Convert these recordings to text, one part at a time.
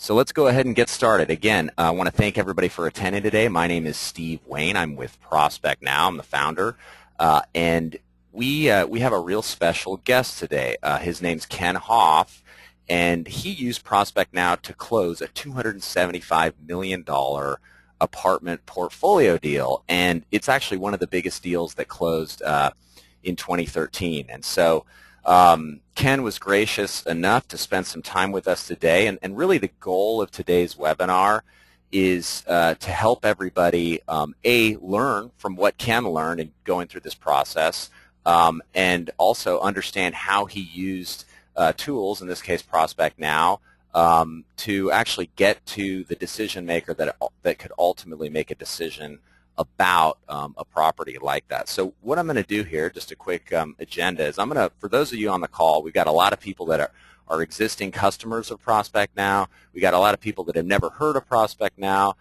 So let's go ahead and get started. Again, I want to thank everybody for attending today. My name is Steve Wayne. I'm with ProspectNow. I'm the founder. And we have a real special guest today. His name's Ken Hoff, and he used ProspectNow to close a $275 million apartment portfolio deal. And it's actually one of the biggest deals that closed in 2013. And so Ken was gracious enough to spend some time with us today, and really the goal of today's webinar is to help everybody, learn from what Ken learned in going through this process, and also understand how he used tools, in this case ProspectNow, to actually get to the decision maker that could ultimately make a decision about a property like that. So what I'm going to do here, just a quick agenda, is I'm going to, for those of you on the call, we've got a lot of people that are existing customers of ProspectNow. We got a lot of people that have never heard of ProspectNow,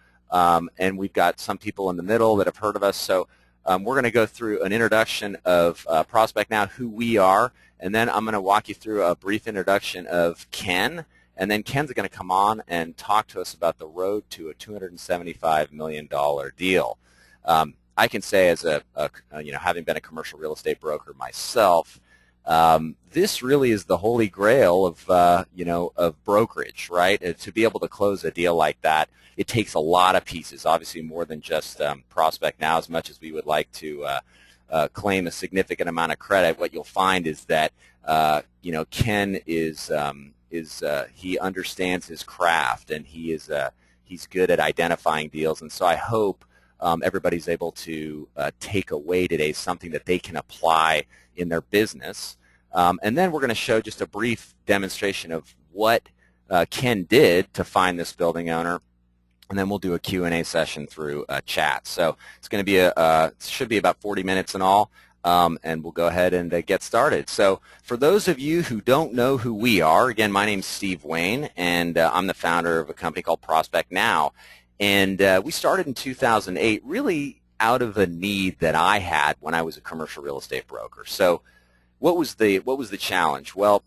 and we've got some people in the middle that have heard of us. So we're going to go through an introduction of ProspectNow, who we are, and then I'm going to walk you through a brief introduction of Ken, and then Ken's going to come on and talk to us about the road to a $275 million deal. I can say, as having been a commercial real estate broker myself, this really is the holy grail of of brokerage, right? To be able to close a deal like that, it takes a lot of pieces. Obviously, more than just ProspectNow. As much as we would like to claim a significant amount of credit, what you'll find is that Ken he understands his craft, and he's good at identifying deals, and so I hope everybody's able to take away today something that they can apply in their business. And then we're going to show just a brief demonstration of what Ken did to find this building owner, and then we'll do a Q&A session through chat. So it's going to be should be about 40 minutes in all, and we'll go ahead and get started. So for those of you who don't know who we are, again, my name's Steve Wayne, and I'm the founder of a company called ProspectNow. And we started in 2008 really out of a need that I had when I was a commercial real estate broker. So what was the challenge? Well,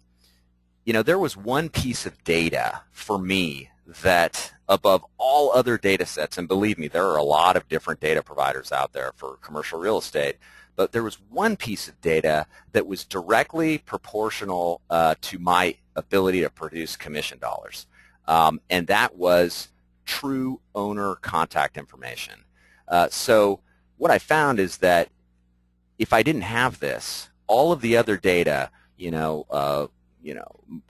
there was one piece of data for me that above all other data sets, and believe me, there are a lot of different data providers out there for commercial real estate, but there was one piece of data that was directly proportional to my ability to produce commission dollars, and that was true owner contact information. So what I found is that if I didn't have this, all of the other data,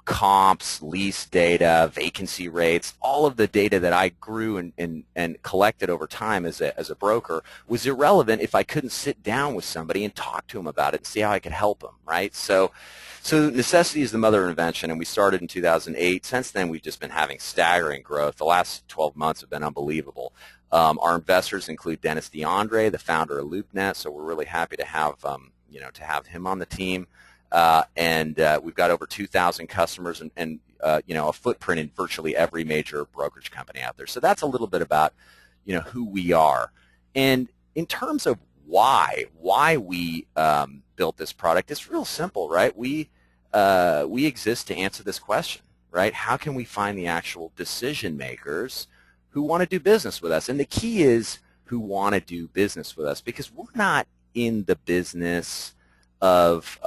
comps, lease data, vacancy rates, all of the data that I grew and collected over time as a broker was irrelevant if I couldn't sit down with somebody and talk to them about it and see how I could help them, right? So necessity is the mother of invention, and we started in 2008. Since then, we've just been having staggering growth. The last 12 months have been unbelievable. Our investors include Dennis DeAndre, the founder of LoopNet, so we're really happy to have him on the team. And we've got over 2,000 customers and a footprint in virtually every major brokerage company out there. So that's a little bit about who we are. And in terms of why we built this product, it's real simple, right? We exist to answer this question, right? How can we find the actual decision makers who want to do business with us? And the key is who want to do business with us, because we're not in the business of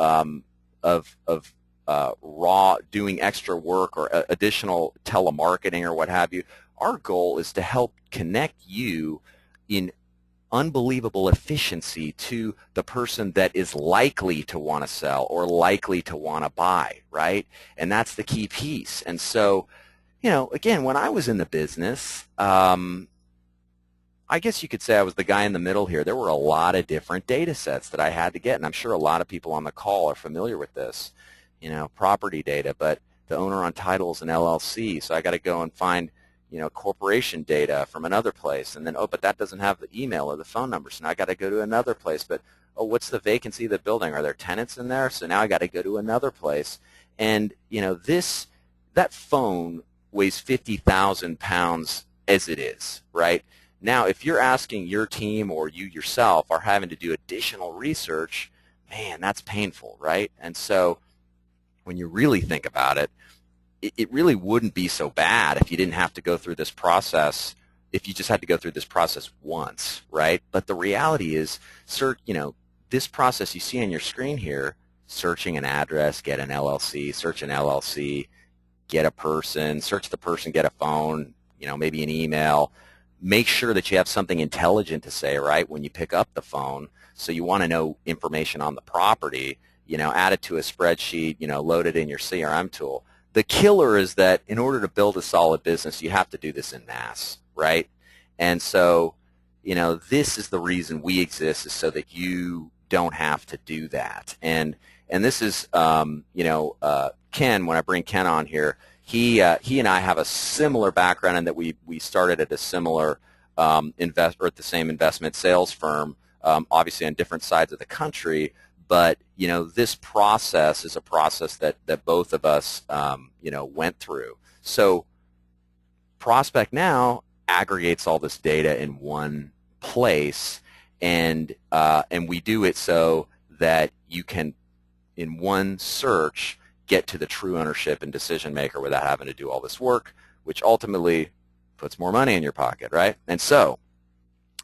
raw doing extra work or additional telemarketing or what have you. Our goal is to help connect you in unbelievable efficiency to the person that is likely to want to sell or likely to want to buy, right? And that's the key piece. And so, again, when I was in the business, I guess you could say I was the guy in the middle here. There were a lot of different data sets that I had to get, and I'm sure a lot of people on the call are familiar with this, property data, but the owner on title is an LLC, so I got to go and find corporation data from another place, and then, but that doesn't have the email or the phone number, so now I got to go to another place. But, what's the vacancy of the building? Are there tenants in there? So now I got to go to another place. And, that phone weighs 50,000 pounds as it is, right? Now, if you're asking your team or you yourself are having to do additional research, man, that's painful, right? And so when you really think about it, it really wouldn't be so bad if you didn't have to go through this process, if you just had to go through this process once, right? But the reality is, this process you see on your screen here, searching an address, get an LLC, search an LLC, get a person, search the person, get a phone, maybe an email. Make sure that you have something intelligent to say, right, when you pick up the phone. So you want to know information on the property, add it to a spreadsheet, load it in your CRM tool. The killer is that in order to build a solid business, you have to do this en masse, right? And so, this is the reason we exist, is so that you don't have to do that. And this is, Ken, when I bring Ken on here, he and I have a similar background in that we started at a similar or at the same investment sales firm, obviously on different sides of the country. But this process is a process that both of us went through. So ProspectNow aggregates all this data in one place, and we do it so that you can, in one search, get to the true ownership and decision maker without having to do all this work, which ultimately puts more money in your pocket, right? And so,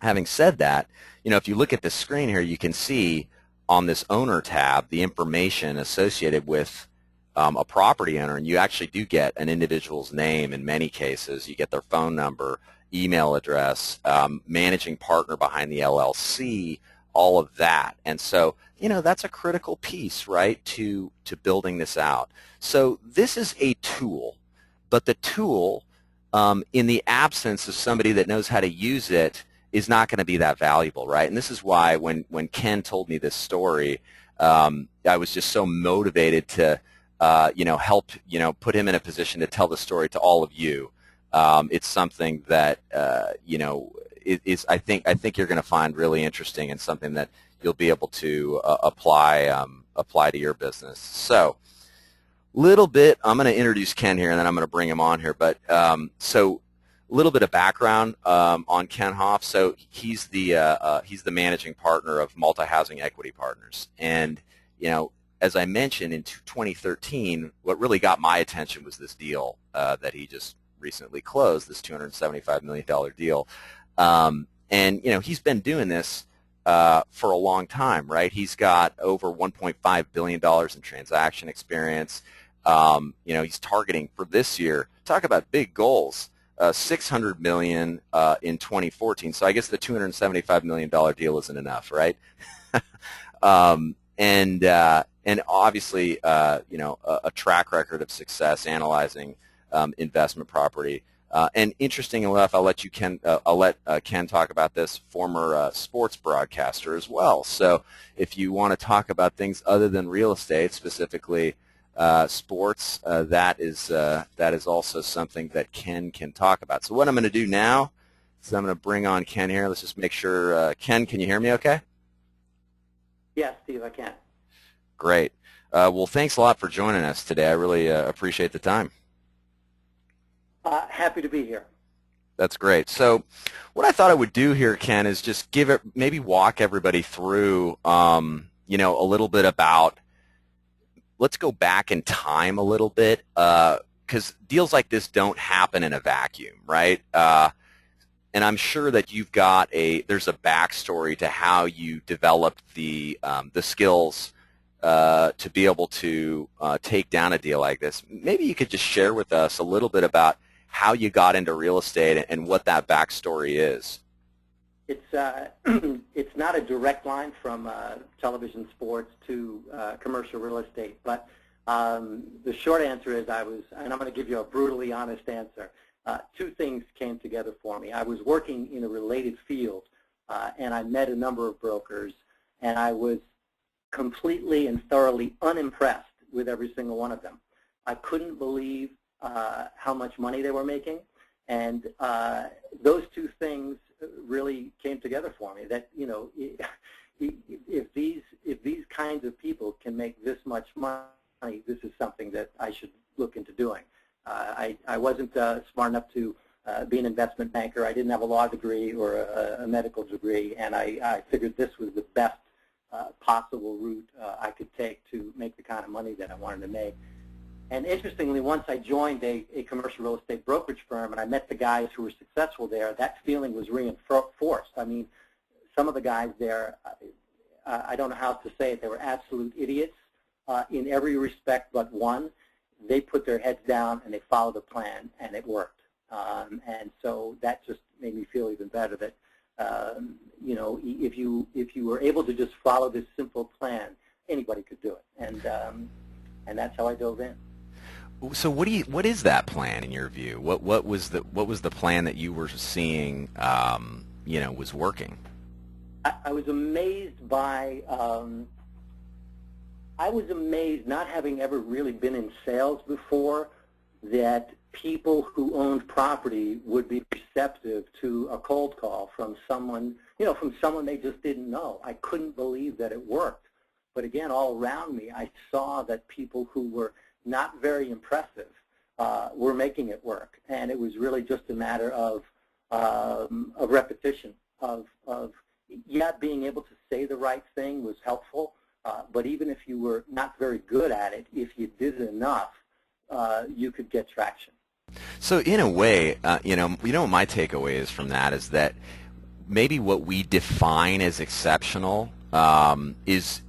having said that, if you look at the screen here, you can see on this owner tab the information associated with a property owner, and you actually do get an individual's name in many cases. You get their phone number, email address, managing partner behind the LLC, all of that. And so, that's a critical piece, right, to building this out. So this is a tool, but the tool, in the absence of somebody that knows how to use it, is not going to be that valuable, right? And this is why when Ken told me this story, I was just so motivated to help put him in a position to tell the story to all of you. It's something that I think you're going to find really interesting, and something that you'll be able to apply to your business. So, little bit. I'm going to introduce Ken here, and then I'm going to bring him on here. But so, a little bit of background on Ken Hoff. So he's the managing partner of Multi-Housing Equity Partners, and as I mentioned, in 2013, what really got my attention was this deal that he just recently closed, this $275 million deal. And he's been doing this for a long time, right? He's got over $1.5 billion in transaction experience. He's targeting for this year, talk about big goals, $600 million in 2014. So I guess the $275 million deal isn't enough, right? And obviously, a track record of success analyzing investment property. And interesting enough, I'll let Ken talk about this, former sports broadcaster as well. So if you want to talk about things other than real estate, specifically sports, that is also something that Ken can talk about. So what I'm going to do now is I'm going to bring on Ken here. Let's just make sure. Ken, can you hear me okay? Yes, Steve, I can. Great. Well, thanks a lot for joining us today. I really appreciate the time. Happy to be here. That's great. So what I thought I would do here, Ken, is just maybe walk everybody through, a little bit about, let's go back in time a little bit, because deals like this don't happen in a vacuum, right? And I'm sure that there's a backstory to how you developed the skills to be able to take down a deal like this. Maybe you could just share with us a little bit about how you got into real estate and what that backstory is. It's not a direct line from television sports to commercial real estate, but the short answer is and I'm going to give you a brutally honest answer. Two things came together for me. I was working in a related field, and I met a number of brokers, and I was completely and thoroughly unimpressed with every single one of them. I couldn't believe how much money they were making, and those two things really came together for me. That if these kinds of people can make this much money, this is something that I should look into doing. I wasn't smart enough to be an investment banker. I didn't have a law degree or a medical degree, and I figured this was the best possible route I could take to make the kind of money that I wanted to make. And interestingly, once I joined a commercial real estate brokerage firm and I met the guys who were successful there, that feeling was reinforced. I mean, some of the guys there, I don't know how to say it, they were absolute idiots in every respect but one. They put their heads down and they followed the plan, and it worked. And so that just made me feel even better that, you know, if you were able to just follow this simple plan, anybody could do it. And that's how I dove in. So what is that plan in your view? What was the plan that you were seeing, you know, was working? I was amazed by, I was amazed, not having ever really been in sales before, that people who owned property would be receptive to a cold call from someone, you know, from someone they just didn't know. I couldn't believe that it worked. But again, all around me, I saw that people who were not very impressive were making it work. And it was really just a matter of repetition, of yeah, being able to say the right thing was helpful, but even if you were not very good at it, if you did it enough, you could get traction. So in a way, you know what my takeaway is from that is that maybe what we define as exceptional is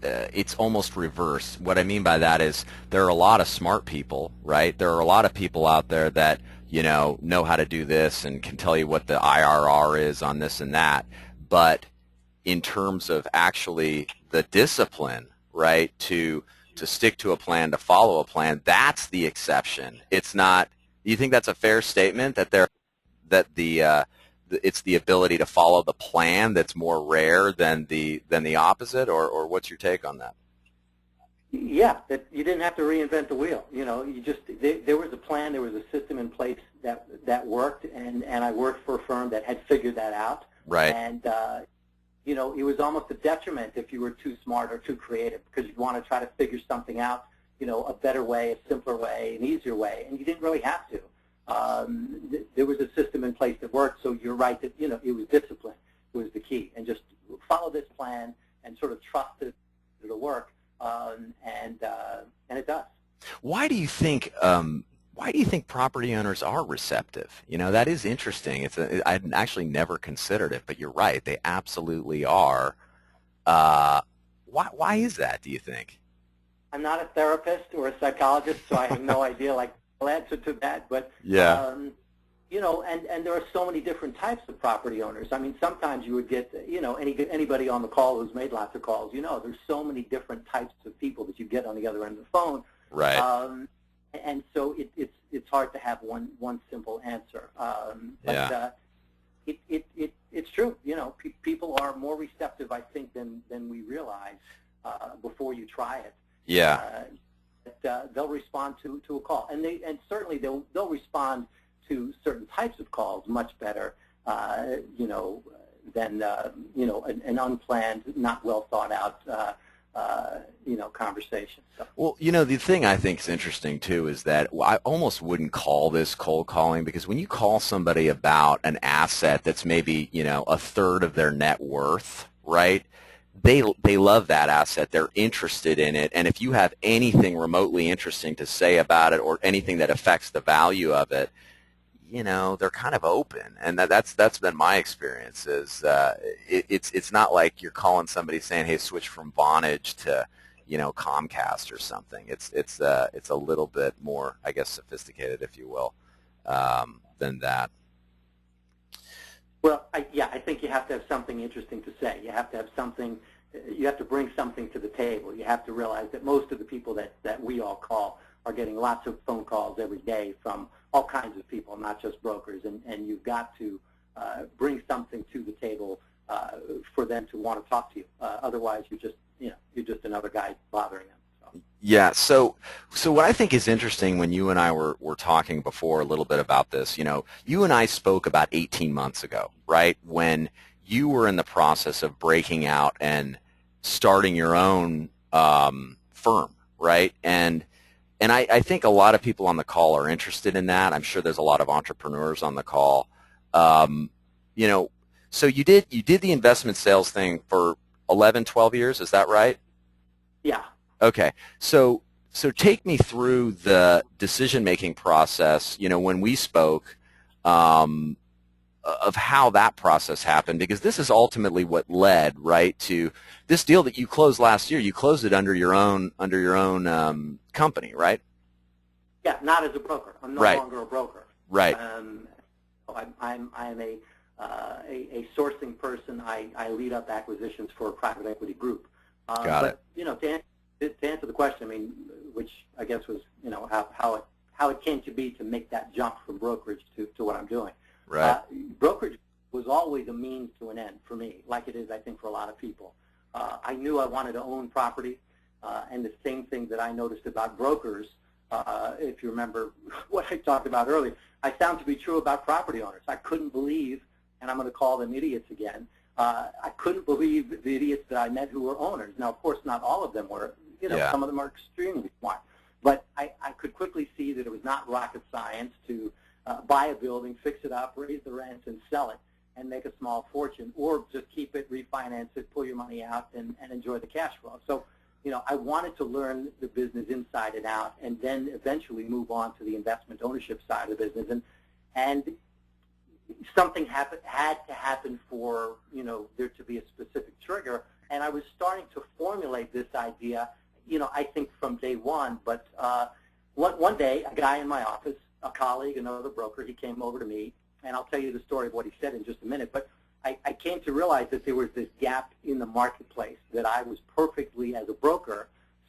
it's almost reverse. What I mean by that is there are a lot of smart people, right? There are a lot of people out there that, you know how to do this and can tell you what the IRR is on this and that. But in terms of actually the discipline, right, to stick to a plan, to follow a plan, that's the exception. It's not. Do you think that's a fair statement that it's the ability to follow the plan that's more rare than the opposite, or what's your take on that? Yeah, that you didn't have to reinvent the wheel. You know, you just there was a plan, there was a system in place that worked, and I worked for a firm that had figured that out. Right. And you know, it was almost a detriment if you were too smart or too creative, because you'd want to try to figure something out, you know, a better way, a simpler way, an easier way, and you didn't really have to. There was a system in place that worked, so you're right that, you know, it was discipline was the key, and just follow this plan and sort of trust that it'll work, and it does. Why do you think property owners are receptive? You know, that is interesting. I'd actually never considered it, but you're right. They absolutely are. Why is that, do you think? I'm not a therapist or a psychologist, so I have no idea, like, the answer to that. But, yeah. you know, and there are so many different types of property owners. I mean, sometimes you would get, you know, anybody on the call who's made lots of calls, you know, there's so many different types of people that you get on the other end of the phone. Right. And so it's hard to have one simple answer. But it's true. You know, people are more receptive, I think, than we realize before you try it. Yeah. They'll respond to a call, and certainly they'll respond to certain types of calls much better, you know, than you know, an unplanned, not well thought out you know, conversation. So. Well, you know, the thing I think is interesting too is that I almost wouldn't call this cold calling, because when you call somebody about an asset that's maybe, you know, a third of their net worth, right? They love that asset. They're interested in it, and if you have anything remotely interesting to say about it or anything that affects the value of it, you know, they're kind of open, and that's been my experience. Is it's not like you're calling somebody saying, "Hey, switch from Vonage to, you know, Comcast or something." It's a little bit more, I guess, sophisticated, if you will, than that. Well, I think you have to have something interesting to say. You have to have something. You have to bring something to the table. You have to realize that most of the people that we all call are getting lots of phone calls every day from all kinds of people, not just brokers, and you've got to bring something to the table for them to want to talk to you. Otherwise, you're just another guy bothering them. So. Yeah. So what I think is interesting, when you and I were talking before a little bit about this, you know, you and I spoke about 18 months ago, right, when you were in the process of breaking out and starting your own firm, right? And I think a lot of people on the call are interested in that. I'm sure there's a lot of entrepreneurs on the call. You know, so you did the investment sales thing for 11, 12 years, is that right? Yeah. Okay. So So take me through the decision-making process, when we spoke, of how that process happened, because this is ultimately what led, right, to this deal that you closed last year. You closed it under your own company, right? Yeah, not as a broker. I'm no longer a broker. Right. I'm a sourcing person. I lead up acquisitions for a private equity group. Got it. To answer the question, I mean, which I guess was, how it came to be to make that jump from brokerage to what I'm doing. Right. Brokerage was always a means to an end for me, like it is, I think, for a lot of people. I knew I wanted to own property, and the same thing that I noticed about brokers, if you remember what I talked about earlier, I found to be true about property owners. I couldn't believe, and I'm going to call them idiots again, I couldn't believe the idiots that I met who were owners. Now, of course, not all of them were. Some of them are extremely smart. But I could quickly see that it was not rocket science to buy a building, fix it up, raise the rents, and sell it, and make a small fortune, or just keep it, refinance it, pull your money out, and enjoy the cash flow. So, I wanted to learn the business inside and out, and then eventually move on to the investment ownership side of the business. And something had to happen for there to be a specific trigger, and I was starting to formulate this idea, I think from day one. But one day, a guy in my office, a colleague, another broker, he came over to me, and I'll tell you the story of what he said in just a minute, but I came to realize that there was this gap in the marketplace that I was perfectly, as a broker,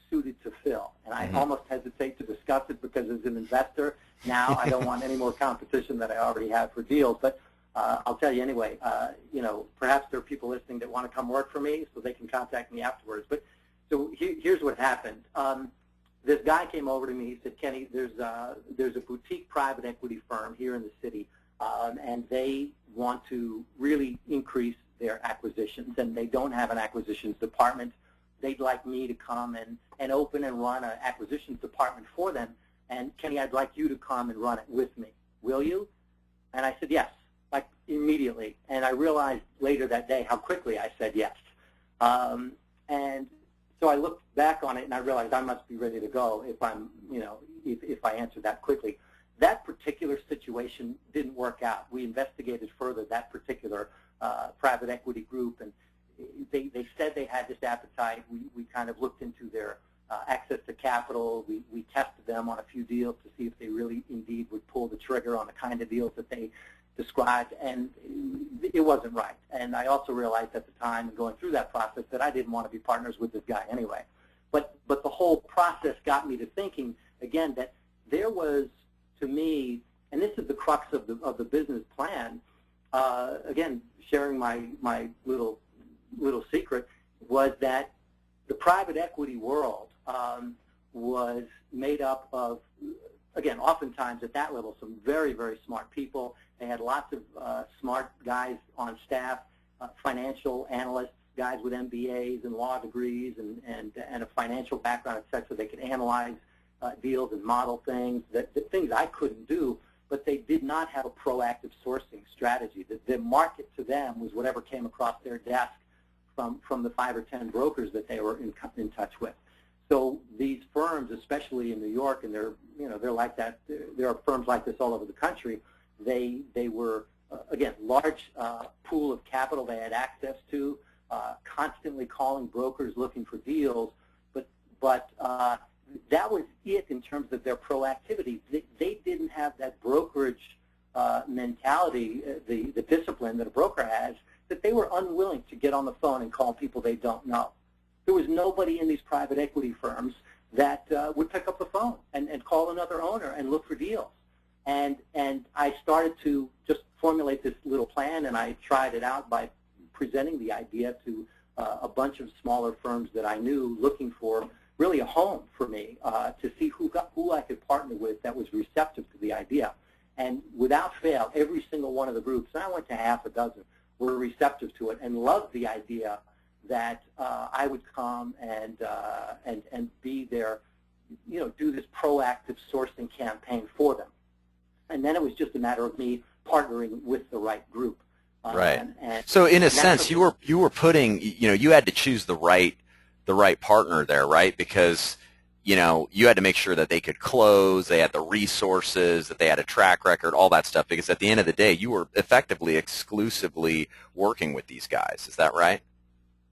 suited to fill. And I almost hesitate to discuss it because as an investor, now I don't want any more competition that I already have for deals. But I'll tell you anyway, perhaps there are people listening that want to come work for me, so they can contact me afterwards. But so here's what happened. This guy came over to me. He said, Kenny, there's a boutique private equity firm here in the city, and they want to really increase their acquisitions, and they don't have an acquisitions department. They'd like me to come and open and run an acquisitions department for them. And Kenny, I'd like you to come and run it with me. Will you? And I said yes, like immediately. And I realized later that day how quickly I said yes. And so I looked back on it and I realized I must be ready to go if I'm, if I answered that quickly. That particular situation didn't work out. We investigated further that particular private equity group, and they said they had this appetite. We kind of looked into their access to capital. We tested them on a few deals to see if they really indeed would pull the trigger on the kind of deals that they described, and it wasn't right. And I also realized at the time, going through that process, that I didn't want to be partners with this guy anyway. But the whole process got me to thinking, again, that there was, to me, and this is the crux of the business plan, again, sharing my little secret, was that the private equity world was made up of, again, oftentimes at that level, some very, very smart people. They had lots of smart guys on staff, financial analysts, guys with MBAs and law degrees and a financial background, et cetera. They could analyze deals and model things, things I couldn't do, but they did not have a proactive sourcing strategy. The market to them was whatever came across their desk from the 5 or 10 brokers that they were in touch with. So these firms, especially in New York, and they're like that. There are firms like this all over the country. They were again large pool of capital they had access to, constantly calling brokers looking for deals, but that was it in terms of their proactivity. They didn't have that brokerage mentality, the discipline that a broker has, that they were unwilling to get on the phone and call people they don't know. There was nobody in these private equity firms that would pick up the phone and call another owner and look for deals. And I started to just formulate this little plan, and I tried it out by presenting the idea to a bunch of smaller firms that I knew, looking for really a home for me, to see who I could partner with that was receptive to the idea. And without fail, every single one of the groups, and I went to half a dozen, were receptive to it and loved the idea that I would come and be there, do this proactive sourcing campaign for them. And then it was just a matter of me partnering with the right group. Right. So in a sense, you were putting, you had to choose the right partner there, right? Because you know, you had to make sure that they could close, they had the resources, that they had a track record, all that stuff, because at the end of the day, you were effectively exclusively working with these guys. Is that right?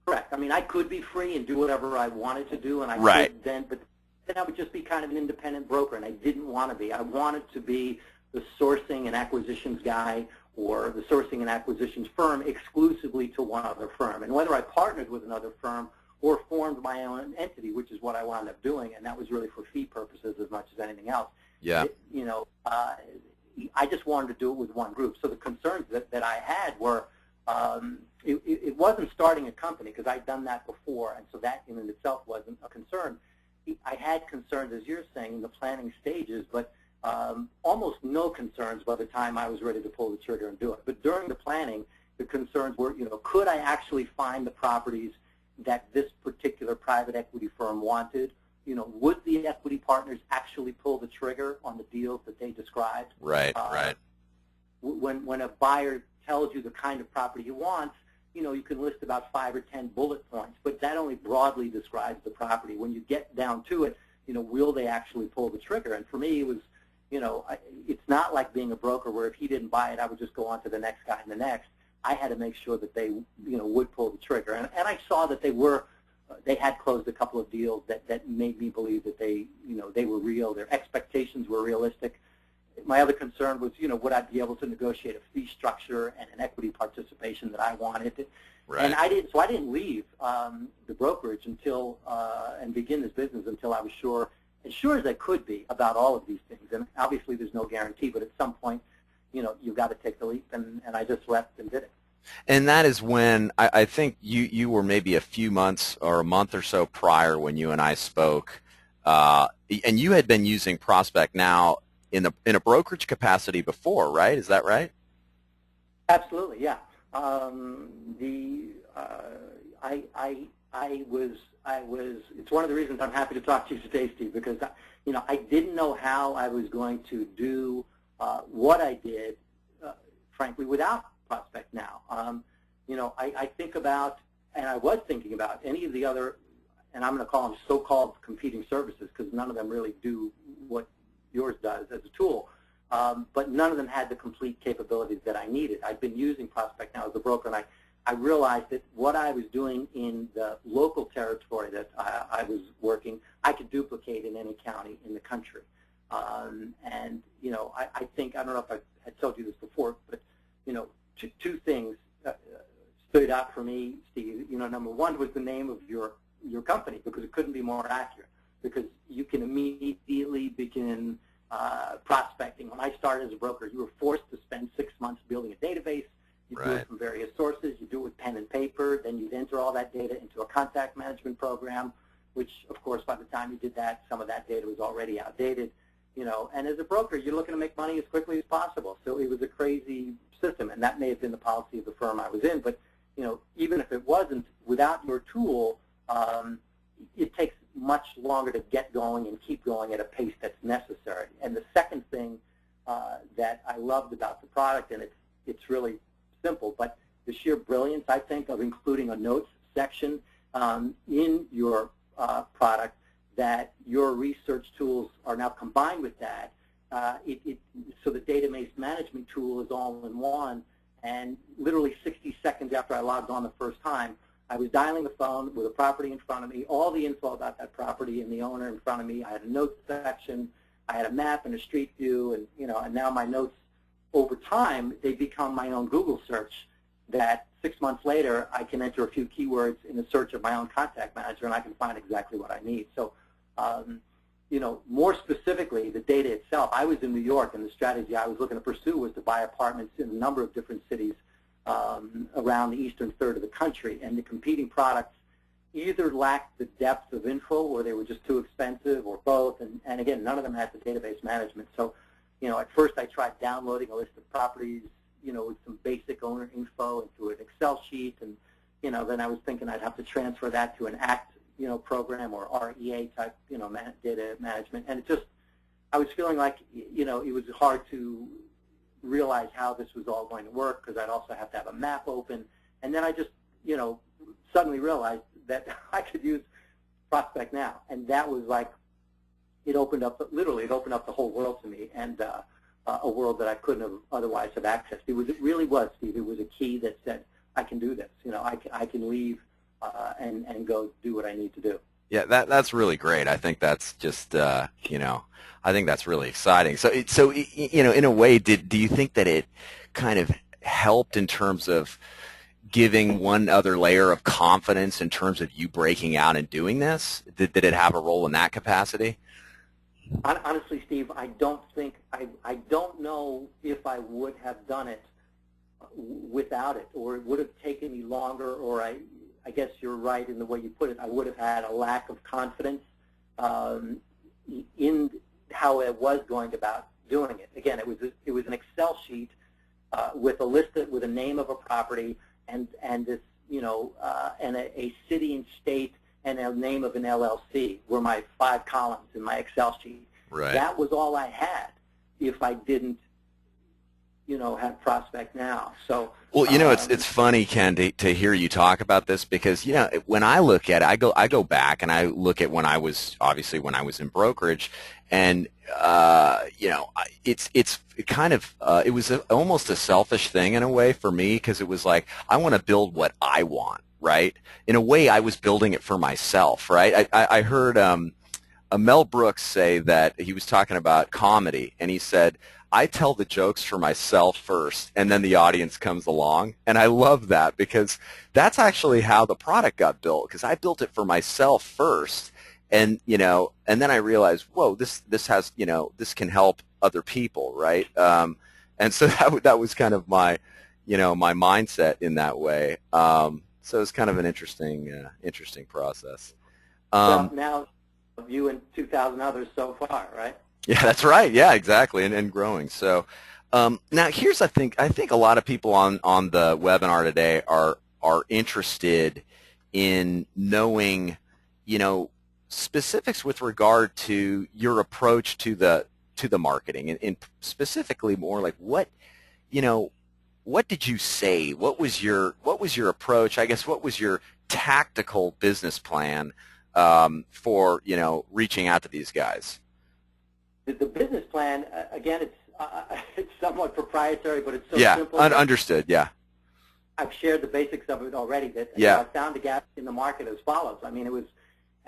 Correct. I mean, I could be free and do whatever I wanted to do, and I Right. could then, but then I would just be kind of an independent broker, and I didn't want to be. I wanted to be the sourcing and acquisitions guy or the sourcing and acquisitions firm exclusively to one other firm. And whether I partnered with another firm or formed my own entity, which is what I wound up doing, and that was really for fee purposes as much as anything else. Yeah. I just wanted to do it with one group. So the concerns that I had were, it wasn't starting a company, because I'd done that before, and so that in and itself wasn't a concern. I had concerns, as you're saying, in the planning stages, but almost no concerns by the time I was ready to pull the trigger and do it. But during the planning, the concerns were, could I actually find the properties that this particular private equity firm wanted? Would the equity partners actually pull the trigger on the deals that they described? Right, right. When a buyer tells you the kind of property he wants, you can list about 5 or 10 bullet points, but that only broadly describes the property. When you get down to it, will they actually pull the trigger? And for me, it was, it's not like being a broker where if he didn't buy it, I would just go on to the next guy and the next. I had to make sure that they, would pull the trigger. And I saw that they had closed a couple of deals that made me believe that they were real. Their expectations were realistic. My other concern was, would I be able to negotiate a fee structure and an equity participation that I wanted? Right. And I didn't leave the brokerage until and begin this business until I was as sure as I could be about all of these things. And obviously, there's no guarantee, but at some point, you've got to take the leap, and I just left and did it. And that is when I think you were maybe a few months or a month or so prior when you and I spoke, and you had been using ProspectNow in a brokerage capacity before, right? Is that right? Absolutely, yeah. It's one of the reasons I'm happy to talk to you today, Steve, because I didn't know how I was going to do what I did, frankly, without ProspectNow. I think about, and I was thinking about any of the other, and I'm going to call them so-called competing services, because none of them really do what yours does as a tool. But none of them had the complete capabilities that I needed. I'd been using ProspectNow as a broker, and I realized that what I was doing in the local territory that I was working, I could duplicate in any county in the country. I think, I don't know if I had told you this before, but, two things stood out for me, Steve. Number one was the name of your company, because it couldn't be more accurate, because you can immediately begin prospecting. When I started as a broker, you were forced to spend 6 months building a database. You do it from various sources. You do it with pen and paper. Then you'd enter all that data into a contact management program, which, of course, by the time you did that, some of that data was already outdated. And as a broker, you're looking to make money as quickly as possible. So it was a crazy system, and that may have been the policy of the firm I was in. But, even if it wasn't, without your tool, it takes much longer to get going and keep going at a pace that's necessary. And the second thing that I loved about the product, and it's really simple, but the sheer brilliance, I think, of including a notes section in your product, that your research tools are now combined with that. So the database management tool is all in one, and literally 60 seconds after I logged on the first time, I was dialing the phone with a property in front of me, all the info about that property and the owner in front of me. I had a notes section, I had a map and a street view, and and now my notes, over time, they become my own Google search that 6 months later I can enter a few keywords in the search of my own contact manager, and I can find exactly what I need. So, more specifically, the data itself, I was in New York, and the strategy I was looking to pursue was to buy apartments in a number of different cities around the eastern third of the country, and the competing products either lacked the depth of info, or they were just too expensive, or both, and again, none of them had the database management. So, at first I tried downloading a list of properties, with some basic owner info into an Excel sheet, and, then I was thinking I'd have to transfer that to an ACT, program, or REA type, data management, and I was feeling like, it was hard to realize how this was all going to work, because I'd also have to have a map open, and then I just, suddenly realized that I could use ProspectNow, and that was like it opened up, literally, it opened up the whole world to me, and a world that I couldn't have otherwise have accessed. It really was, Steve. It was a key that said, I can do this. You know, I can leave and go do what I need to do. Yeah, that's really great. I think that's just you know, I think that's really exciting. So you know, in a way, do you think that it kind of helped in terms of giving one other layer of confidence in terms of you breaking out and doing this? Did it have a role in that capacity? Honestly, Steve, I don't think, I don't know if I would have done it without it, or it would have taken me longer, or I guess you're right in the way you put it. I would have had a lack of confidence in how I was going about doing it. Again, it was an Excel sheet with a list with a name of a property and this, you know, and a city and state and a name of an LLC were my 5 columns in my Excel sheet. Right. That was all I had if I didn't, you know, have ProspectNow. So, well, you know, it's funny, Ken, to hear you talk about this, because, you know, when I look at it, I go back and I look at when I was in brokerage, and you know, it's kind of it was almost a selfish thing in a way for me, because it was like, I want to build what I want, right? In a way, I was building it for myself, right? I heard Mel Brooks say that he was talking about comedy, and he said, I tell the jokes for myself first, and then the audience comes along. And I love that, because that's actually how the product got built, because I built it for myself first. And, you know, and then I realized, whoa, this has, you know, this can help other people, right? And so that was kind of my, you know, my mindset in that way. So it's kind of an interesting process. Well, now you and 2,000 others so far, right? Yeah, that's right. Yeah, exactly, and growing. So now here's, I think a lot of people on the webinar today are interested in knowing, you know, specifics with regard to your approach to the marketing, and specifically more like what, you know, what did you say? What was your approach? I guess, what was your tactical business plan for, you know, reaching out to these guys? The business plan, again, it's somewhat proprietary, but it's so simple. Understood. Yeah. I've shared the basics of it already. That yeah. I found a gap in the market as follows. I mean, it was,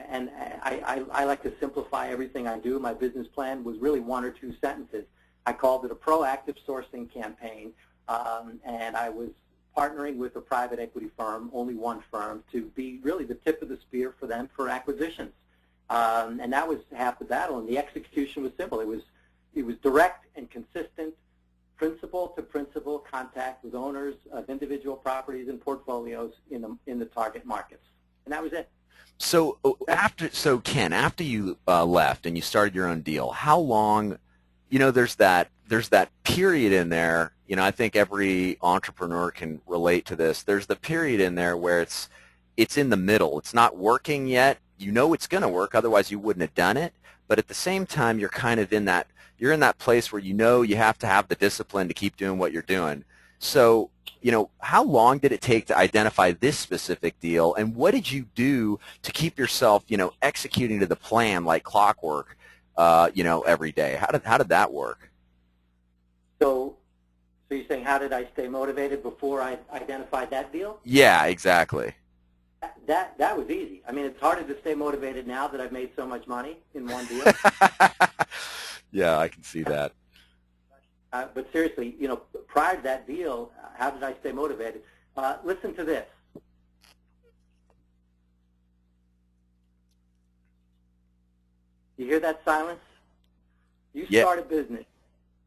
and I like to simplify everything I do. My business plan was really 1 or 2 sentences. I called it a proactive sourcing campaign, and I was partnering with a private equity firm, only one firm, to be really the tip of the spear for them for acquisitions. And that was half the battle, and the execution was simple. It was direct and consistent, principal-to-principal contact with owners of individual properties and portfolios in the target markets, and that was it. So Ken, after you left and you started your own deal, how long? You know, there's that period in there. You know, I think every entrepreneur can relate to this. There's the period in there where it's in the middle. It's not working yet. You know it's going to work, otherwise you wouldn't have done it. But at the same time, you're kind of in that place where you know you have to have the discipline to keep doing what you're doing. So, you know, how long did it take to identify this specific deal, and what did you do to keep yourself, you know, executing to the plan like clockwork, you know, every day? How did that work? So you're saying, how did I stay motivated before I identified that deal? Yeah, exactly. That was easy. I mean, it's harder to stay motivated now that I've made so much money in one deal. Yeah, I can see that. But seriously, you know, prior to that deal, how did I stay motivated? Listen to this. You hear that silence? You start a business.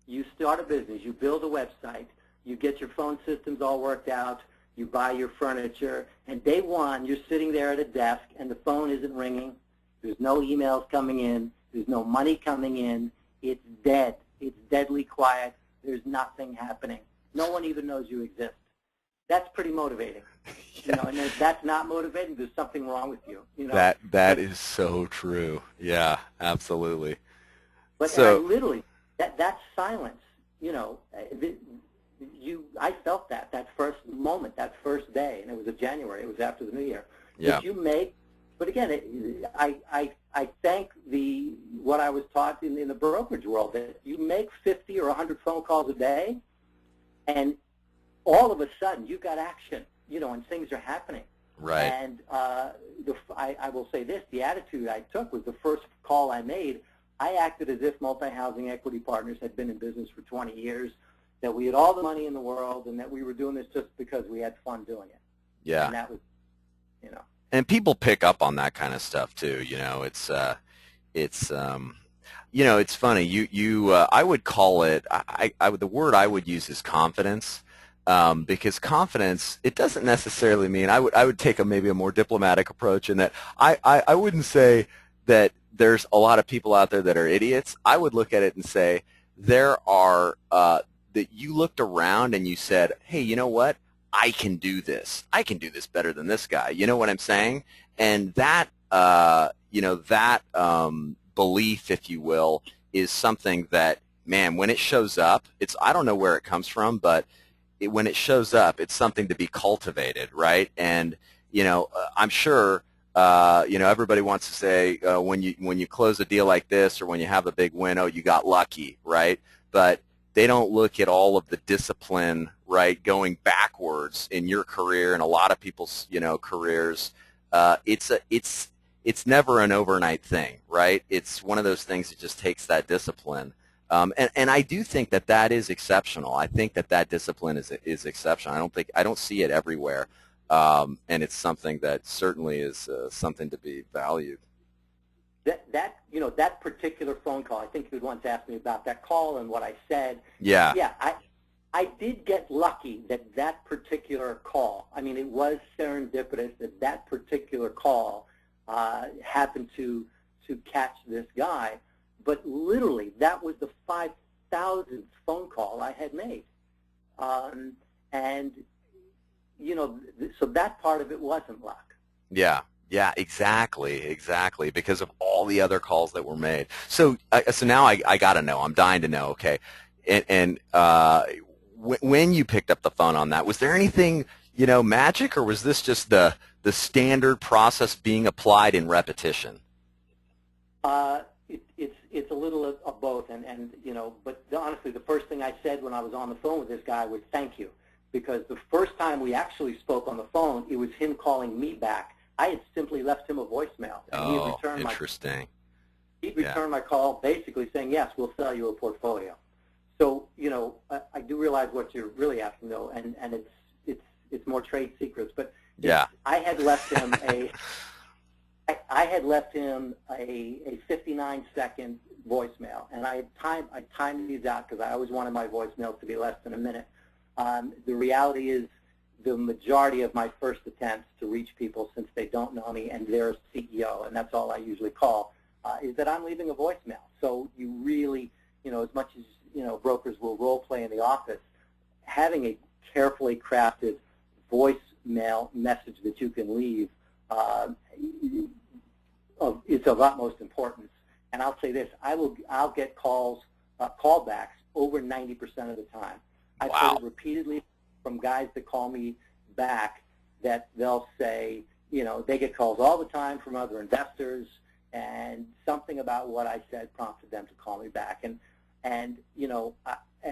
You build a website. You get your phone systems all worked out. You buy your furniture, and day one, you're sitting there at a desk, and the phone isn't ringing. There's no emails coming in. There's no money coming in. It's dead. It's deadly quiet. There's nothing happening. No one even knows you exist. That's pretty motivating. You know, and if that's not motivating, there's something wrong with you. You know? That is so true. Yeah, absolutely. But so, I literally, that silence, you know, I felt that first moment, that first day, and it was in January. It was after the New Year. Yeah. If you make but again, I thank what I was taught in the brokerage world, that you make 50 or 100 phone calls a day, and all of a sudden you got action, and things are happening. Right. And I will say this, the attitude I took was the first call I made, I acted as if Multi-Housing Equity Partners had been in business for 20 years, that we had all the money in the world, and that we were doing this just because we had fun doing it. Yeah. And that was, And people pick up on that kind of stuff too. It's funny. I would call it. The word I would use is confidence, because confidence, it doesn't necessarily mean. I would take maybe a more diplomatic approach in that I wouldn't say that there's a lot of people out there that are idiots. I would look at it and say there are that you looked around and you said, hey, you know what? I can do this. I can do this better than this guy. You know what I'm saying? And that, belief, if you will, is something that, man, when it shows up, I don't know where it comes from, but when it shows up, it's something to be cultivated, right? And, I'm sure, everybody wants to say when you close a deal like this or when you have a big win, oh, you got lucky, right? But they don't look at all of the discipline, right, going backwards in your career and a lot of people's, careers. It's never an overnight thing, right? It's one of those things that just takes that discipline. And I do think that is exceptional. I think that discipline is exceptional. I don't see it everywhere, and it's something that certainly is something to be valued. That particular phone call, I think you once asked me about that call and what I said. Yeah. Yeah, I did get lucky that particular call, I mean, it was serendipitous that particular call happened to catch this guy, but literally that was the 5,000th phone call I had made. So that part of it wasn't luck. Yeah. Yeah, exactly, because of all the other calls that were made. So now I got to know. I'm dying to know. Okay, and when you picked up the phone on that, was there anything magic, or was this just the standard process being applied in repetition? It's a little of both, but honestly, the first thing I said when I was on the phone with this guy was thank you, because the first time we actually spoke on the phone, it was him calling me back. I had simply left him a voicemail. And oh, interesting. He'd returned my call basically saying, yes, we'll sell you a portfolio. So, I do realize what you're really asking, though, and it's more trade secrets. But yeah, I had left him I had left him a 59-second voicemail, and I timed these out because I always wanted my voicemails to be less than a minute. The reality is, the majority of my first attempts to reach people, since they don't know me and they're a CEO, and that's all I usually call, is that I'm leaving a voicemail. So you really, as much as, brokers will role play in the office, having a carefully crafted voicemail message that you can leave is of utmost importance. And I'll say this, I'll get callbacks over 90% of the time. I've heard it repeatedly from guys that call me back that they'll say, they get calls all the time from other investors, and something about what I said prompted them to call me back. And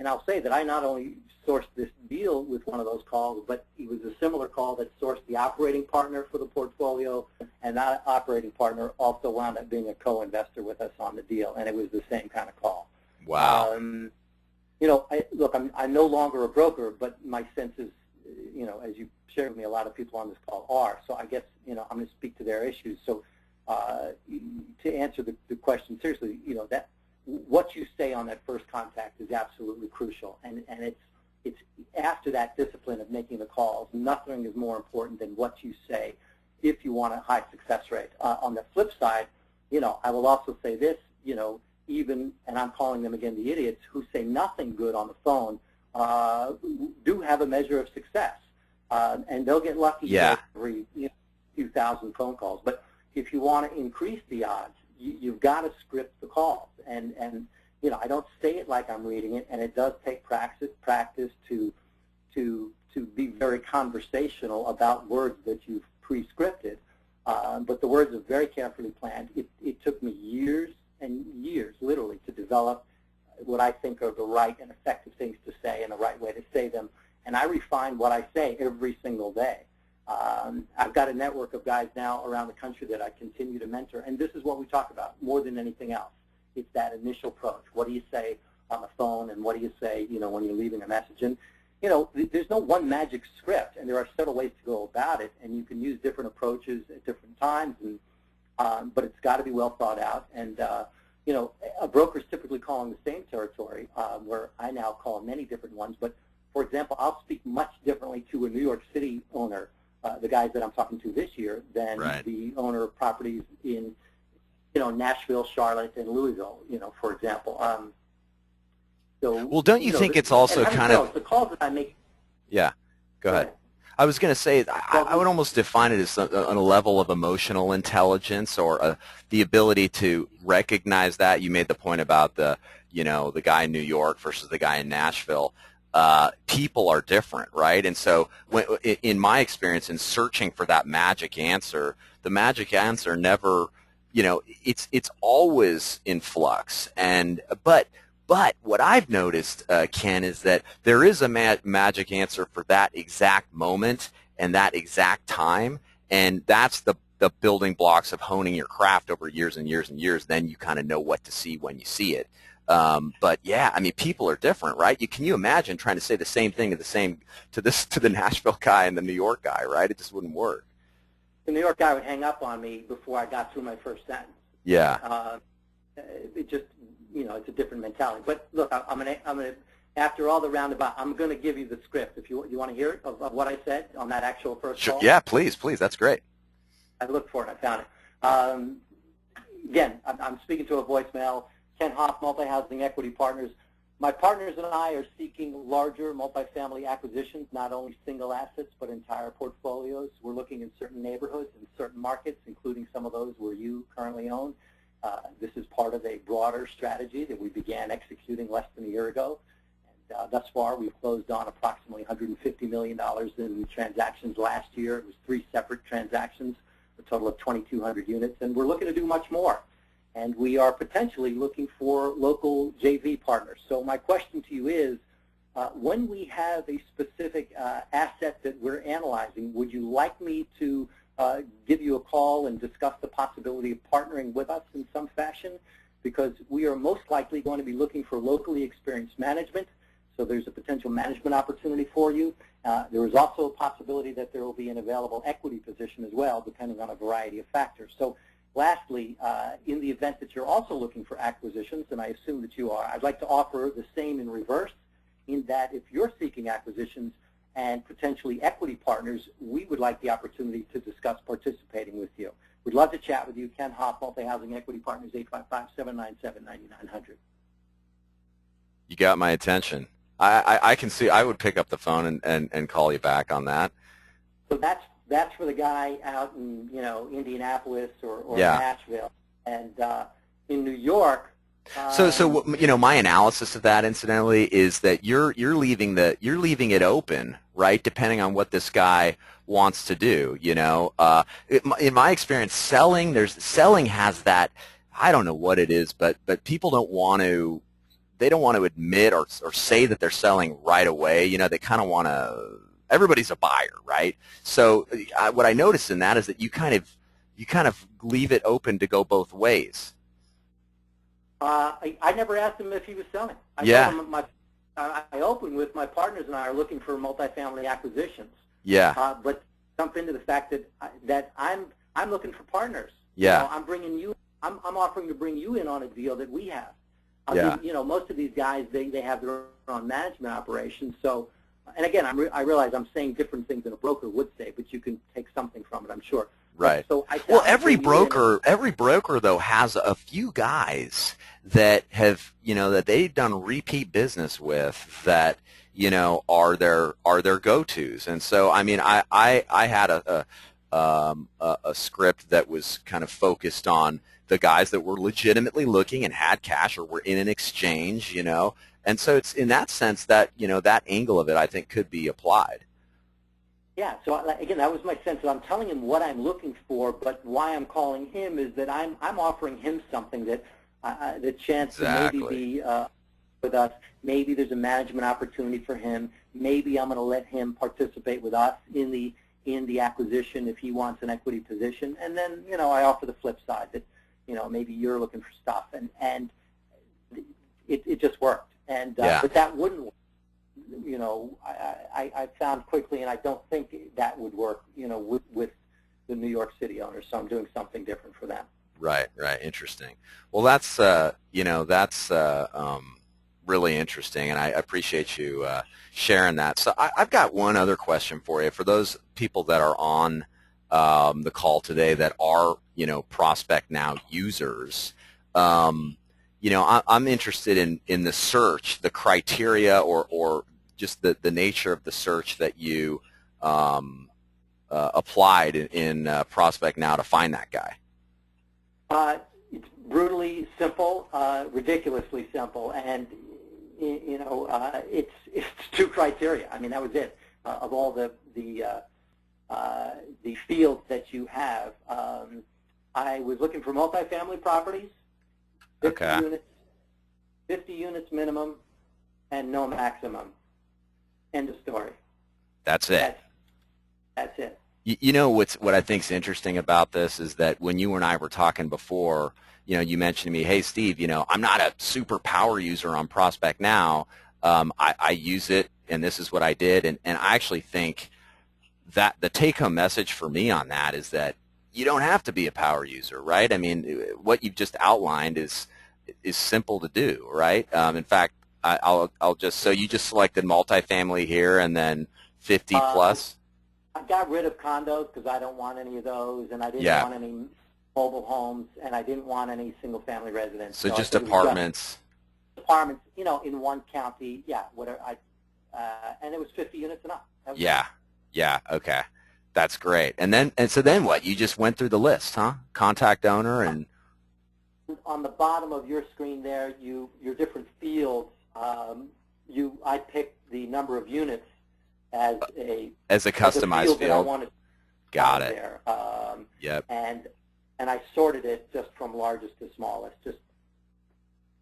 I'll say that I not only sourced this deal with one of those calls, but it was a similar call that sourced the operating partner for the portfolio, and that operating partner also wound up being a co-investor with us on the deal, and it was the same kind of call. Wow. Look, I'm no longer a broker, but my sense is, as you shared with me, a lot of people on this call are. So I guess, I'm going to speak to their issues. So to answer the question seriously, that what you say on that first contact is absolutely crucial. And it's after that discipline of making the calls, nothing is more important than what you say if you want a high success rate. On the flip side, I will also say this, even, and I'm calling them again the idiots, who say nothing good on the phone, do have a measure of success. And they'll get lucky every few thousand phone calls. But if you want to increase the odds, you've got to script the calls. And I don't say it like I'm reading it, and it does take practice to be very conversational about words that you've pre-scripted. But the words are very carefully planned. It took me years and years, literally, to develop what I think are the right and effective things to say and the right way to say them. And I refine what I say every single day. I've got a network of guys now around the country that I continue to mentor, and this is what we talk about more than anything else. It's that initial approach. What do you say on the phone, and what do you say, when you're leaving a message? And, there's no one magic script, and there are several ways to go about it, and you can use different approaches at different times, and but it's got to be well thought out. And, a broker is typically calling the same territory, where I now call many different ones. But, for example, I'll speak much differently to a New York City owner, the guys that I'm talking to this year, than the owner of properties in, Nashville, Charlotte, and Louisville, for example. So, well, don't you think it's also kind of... The calls that I make... Yeah, go ahead. I was going to say, I would almost define it as a level of emotional intelligence, or the ability to recognize that. You made the point about the guy in New York versus the guy in Nashville. People are different, right? And so in my experience in searching for that magic answer, the magic answer never, it's always in flux. But what I've noticed, Ken, is that there is a magic answer for that exact moment and that exact time, and that's the building blocks of honing your craft over years and years and years. Then you kind of know what to see when you see it. But yeah, I mean, people are different, right? Can you imagine trying to say the same thing to the Nashville guy and the New York guy, right? It just wouldn't work. The New York guy would hang up on me before I got through my first sentence. Yeah. It just, it's a different mentality. But look, I'm gonna after all the roundabout, I'm gonna give you the script. If you want to hear it of what I said on that actual first call. Yeah, please, that's great. I looked for it. I found it. Again, I'm speaking to a voicemail. Ken Hoff, Multi-Housing Equity Partners. My partners and I are seeking larger multifamily acquisitions, not only single assets, but entire portfolios. We're looking in certain neighborhoods and certain markets, including some of those where you currently own. This is part of a broader strategy that we began executing less than a year ago. And thus far, we've closed on approximately $150 million in transactions last year. It was 3 separate transactions, a total of 2,200 units, and we're looking to do much more. And we are potentially looking for local JV partners. So my question to you is, when we have a specific asset that we're analyzing, would you like me to give you a call and discuss the possibility of partnering with us in some fashion? Because we are most likely going to be looking for locally experienced management, so there's a potential management opportunity for you. There is also a possibility that there will be an available equity position as well, depending on a variety of factors. So lastly, in the event that you're also looking for acquisitions, and I assume that you are, I'd like to offer the same in reverse, in that if you're seeking acquisitions and potentially equity partners, we would like the opportunity to discuss participating with you. We'd love to chat with you. Ken Hoff, Multi-Housing Equity Partners, 855-797-9900. You got my attention. I can see. I would pick up the phone and call you back on that. So that's for the guy out in Indianapolis or Yeah. Nashville, and in New York. So my analysis of that, incidentally, is that you're leaving it open, right? Depending on what this guy wants to do. In my experience, selling has that. I don't know what it is, but people don't want to. They don't want to admit or say that they're selling right away. They kind of want to. Everybody's a buyer, right? So what I noticed in that is that you kind of leave it open to go both ways. I never asked him if he was selling. Yeah. Told him I opened with my partners and I are looking for multifamily acquisitions. Yeah. But jump into the fact that I'm looking for partners. Yeah. I'm offering to bring you in on a deal that we have. Yeah. Most of these guys they have their own management operations. So, and again, I realize I'm saying different things than a broker would say, but you can take something from it, I'm sure. Right. So every broker though has a few guys that have that they've done repeat business with that are their go-tos, and so I mean I had a script that was kind of focused on the guys that were legitimately looking and had cash or were in an exchange, and so it's in that sense that that angle of it I think could be applied. Yeah, so again, that was my sense. I'm telling him what I'm looking for, but why I'm calling him is that I'm offering him something that the chance to maybe Exactly. be with us. Maybe there's a management opportunity for him. Maybe I'm going to let him participate with us in the acquisition if he wants an equity position. And then I offer the flip side that maybe you're looking for stuff, and it just worked. And Yeah. but that wouldn't work. I found quickly, and I don't think that would work, with the New York City owners. So I'm doing something different for them. Right. Right. Interesting. Well, that's really interesting, and I appreciate you sharing that. So I've got one other question for you. For those people that are on the call today that are ProspectNow users, I'm interested in the search, the criteria, or just the nature of the search that you applied in ProspectNow to find that guy. It's brutally simple, ridiculously simple, and it's two criteria. I mean, that was it. Of all the fields that you have, I was looking for multifamily properties, 50 Okay. units, 50 units minimum, and no maximum. End of story. That's it. That's it. You know what I think is interesting about this is that when you and I were talking before, you mentioned to me, hey, Steve, I'm not a super power user on ProspectNow. I use it, and this is what I did. And I actually think that the take-home message for me on that is that you don't have to be a power user, right? I mean, what you've just outlined is simple to do, right? In fact, I'll just, so you just selected multifamily here and then 50 plus? I got rid of condos because I don't want any of those, and I didn't Yeah. want any mobile homes, and I didn't want any single-family residents. So just apartments. Apartments, in one county, yeah, whatever. And it was 50 units and up. Yeah. Yeah. Okay. That's great. And so then what? You just went through the list, huh? Contact owner and. On the bottom of your screen there, your different fields. I picked the number of units as a customized field. That I field. wanted Got it. there. Yep. And I sorted it just from largest to smallest. Just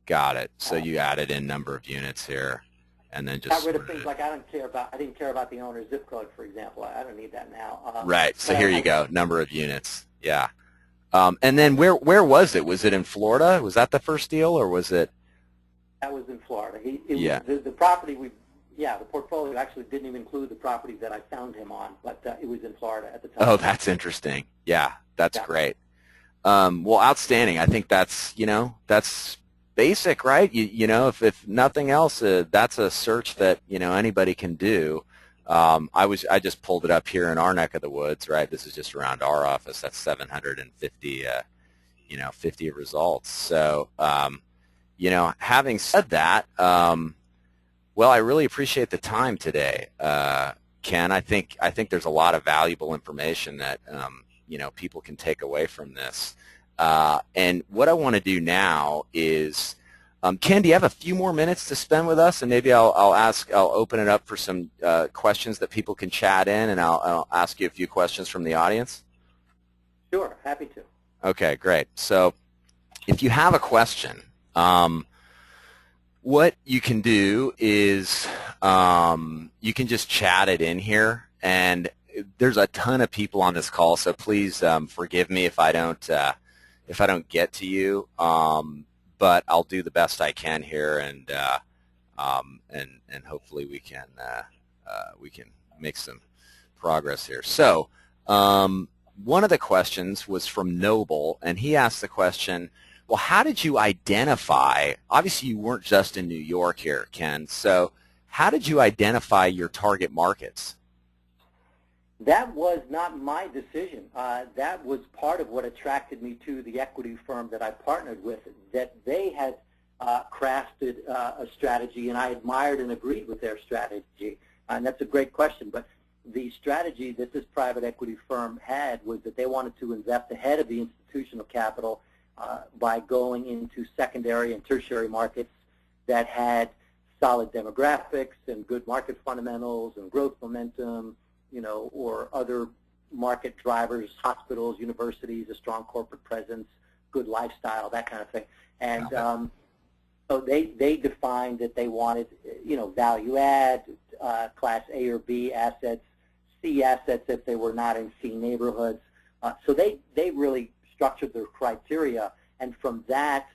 got it. So you added in number of units here, and then just got rid of things like I didn't care about the owner's zip code, for example. I don't need that now. Right. So here you go. Number of units. Yeah. And then where was it? Was it in Florida? Was that the first deal, or was it? That was in Florida. Yeah. The property the portfolio actually didn't even include the property that I found him on, but it was in Florida at the time. Oh, that's interesting. Yeah, that's great. Well, outstanding. I think that's basic, right? If nothing else, that's a search that anybody can do. I just pulled it up here in our neck of the woods, right? This is just around our office. That's 750, 50 results. So, having said that, well, I really appreciate the time today, Ken. I think there's a lot of valuable information that people can take away from this. And what I want to do now is, Ken, do you have a few more minutes to spend with us? And maybe I'll open it up for some questions that people can chat in, and I'll ask you a few questions from the audience. Sure, happy to. Okay, great. So, if you have a question. What you can do is you can just chat it in here, and there's a ton of people on this call, so please forgive me if I don't get to you, but I'll do the best I can here, and hopefully we can make some progress here. So one of the questions was from Noble, and he asked the question, well, how did you identify, obviously you weren't just in New York here, Ken, so how did you identify your target markets? That was not my decision. That was part of what attracted me to the equity firm that I partnered with, that they had crafted a strategy, and I admired and agreed with their strategy. And that's a great question, but the strategy that this private equity firm had was that they wanted to invest ahead of the institutional capital by going into secondary and tertiary markets that had solid demographics and good market fundamentals and growth momentum or other market drivers, hospitals, universities, a strong corporate presence, good lifestyle, that kind of thing. And so they defined that they wanted, value add, class A or B assets, C assets if they were not in C neighborhoods. So they really structured their criteria, and from that,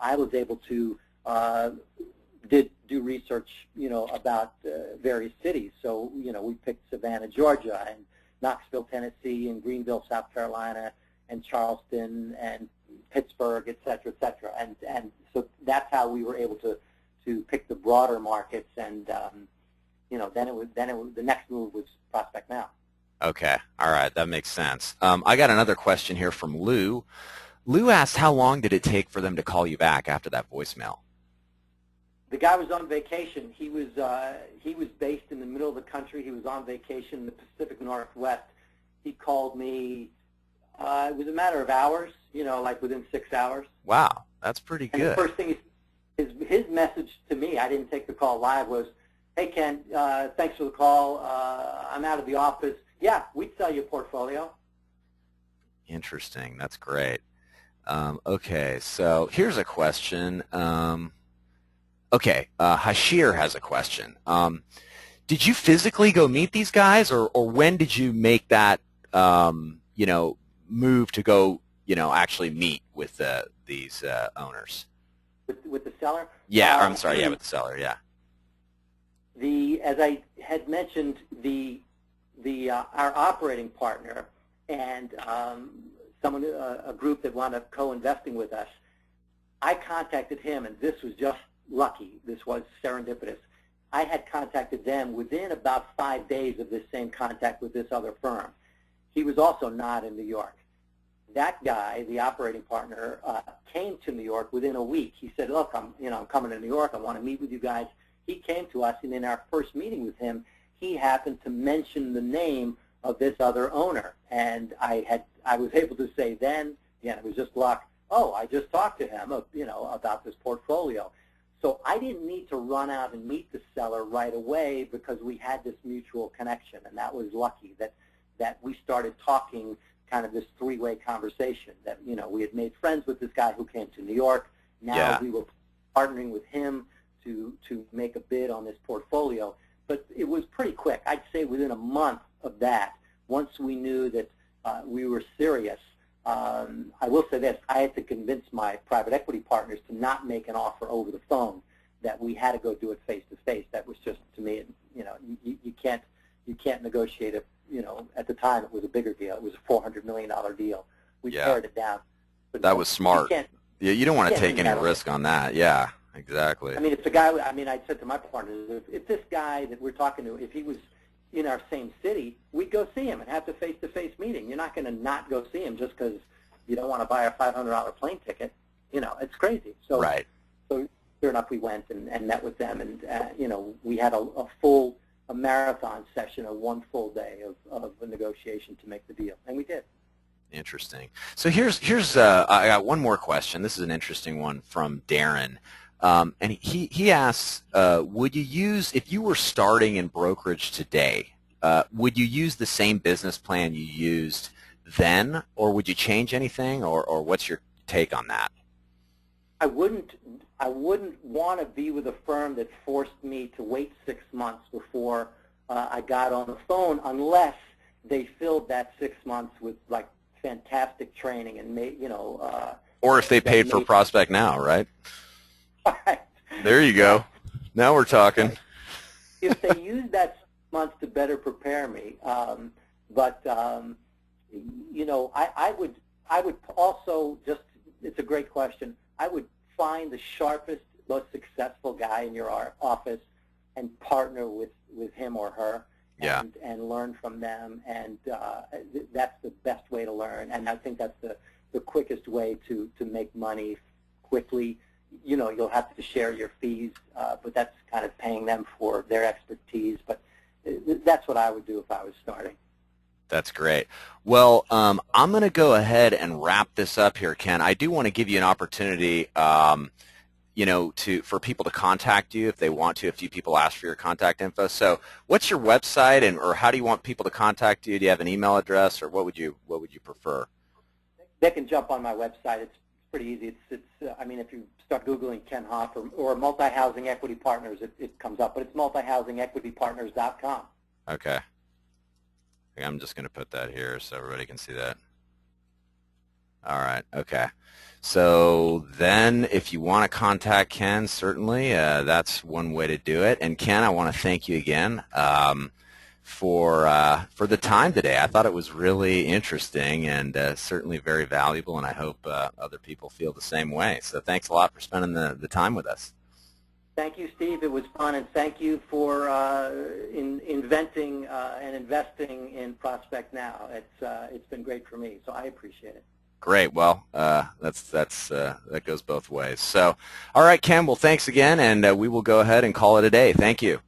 I was able to do research, about various cities. So, we picked Savannah, Georgia, and Knoxville, Tennessee, and Greenville, South Carolina, and Charleston, and Pittsburgh, et cetera, et cetera. And so that's how we were able to pick the broader markets, and the next move was ProspectNow. Okay, all right, that makes sense. I got another question here from Lou. Lou asked, how long did it take for them to call you back after that voicemail? The guy was on vacation. He was based in the middle of the country. He was on vacation in the Pacific Northwest. He called me. It was a matter of hours, like within 6 hours. Wow, that's pretty good. And the first thing, his message to me, I didn't take the call live, was, "Hey Ken, thanks for the call. I'm out of the office. Yeah, we'd sell you a portfolio." Interesting. That's great. Okay, so here's a question. Hashir has a question. Did you physically go meet these guys, or when did you make that, move to go, actually meet with these owners? With the seller? Yeah, I'm sorry, with the seller, yeah. As I had mentioned, our operating partner and a group that wound up co-investing with us, I contacted him, and this was just lucky. This was serendipitous. I had contacted them within about 5 days of this same contact with this other firm. He was also not in New York. That guy, the operating partner, came to New York within a week. He said, "Look, I'm coming to New York. I want to meet with you guys." He came to us, and in our first meeting with him, he happened to mention the name of this other owner, and I was able to say then, it was just luck, "Oh, I just talked to him, about this portfolio." So I didn't need to run out and meet the seller right away because we had this mutual connection, and that was lucky that we started talking, kind of this three-way conversation, that we had made friends with this guy who came to New York. Now we were partnering with him to make a bid on this portfolio. But it was pretty quick. I'd say within a month of that, once we knew that we were serious. I will say this: I had to convince my private equity partners to not make an offer over the phone, that we had to go do it face to face. That was just, to me, you can't negotiate it. At the time it was a bigger deal. It was a $400 million deal. We pared it down. But that was smart. You don't want to take any risk on that. Yeah, exactly. I mean, if the guy, I said to my partners, if this guy that we're talking to, if he was in our same city, we'd go see him and have the face-to-face meeting. You're not going to not go see him just because you don't want to buy a $500 plane ticket. It's crazy. So, right. So sure enough, we went and met with them, and we had a marathon session, one full day of a negotiation to make the deal, and we did. Interesting. So here's I got one more question. This is an interesting one from Darren. And he asks, would you use, if you were starting in brokerage today, would you use the same business plan you used then, or would you change anything, or what's your take on that? I wouldn't want to be with a firm that forced me to wait 6 months before I got on the phone, unless they filled that 6 months with like fantastic training and made, or if they paid for ProspectNow, right? Right. There you go. Now we're talking. If they used that 6 months to better prepare me, I would also just, it's a great question, I would find the sharpest, most successful guy in your office and partner with him or her, and learn from them, and that's the best way to learn, and I think that's the quickest way to make money quickly. You'll have to share your fees, but that's kind of paying them for their expertise, but that's what I would do if I was starting. That's great. Well, I'm going to go ahead and wrap this up here, Ken. I do want to give you an opportunity. for people to contact you if they want to. A few people ask for your contact info. So what's your website, or how do you want people to contact you? Do you have an email address, or what would you prefer? They can jump on my website. It's pretty easy. I mean, if you start Googling Ken Hoff or Multi-Housing Equity Partners, it comes up. But it's multihousingequitypartners.com. Okay. I'm just going to put that here so everybody can see that. All right. Okay. So then if you want to contact Ken, certainly that's one way to do it. And Ken, I want to thank you again for the time today. I thought it was really interesting and certainly very valuable, and I hope other people feel the same way. So thanks a lot for spending the time with us. Thank you, Steve. It was fun, and thank you for inventing and investing in ProspectNow. It's been great for me, so I appreciate it. Great. Well, that goes both ways. So, all right, Ken. Well, thanks again, and we will go ahead and call it a day. Thank you.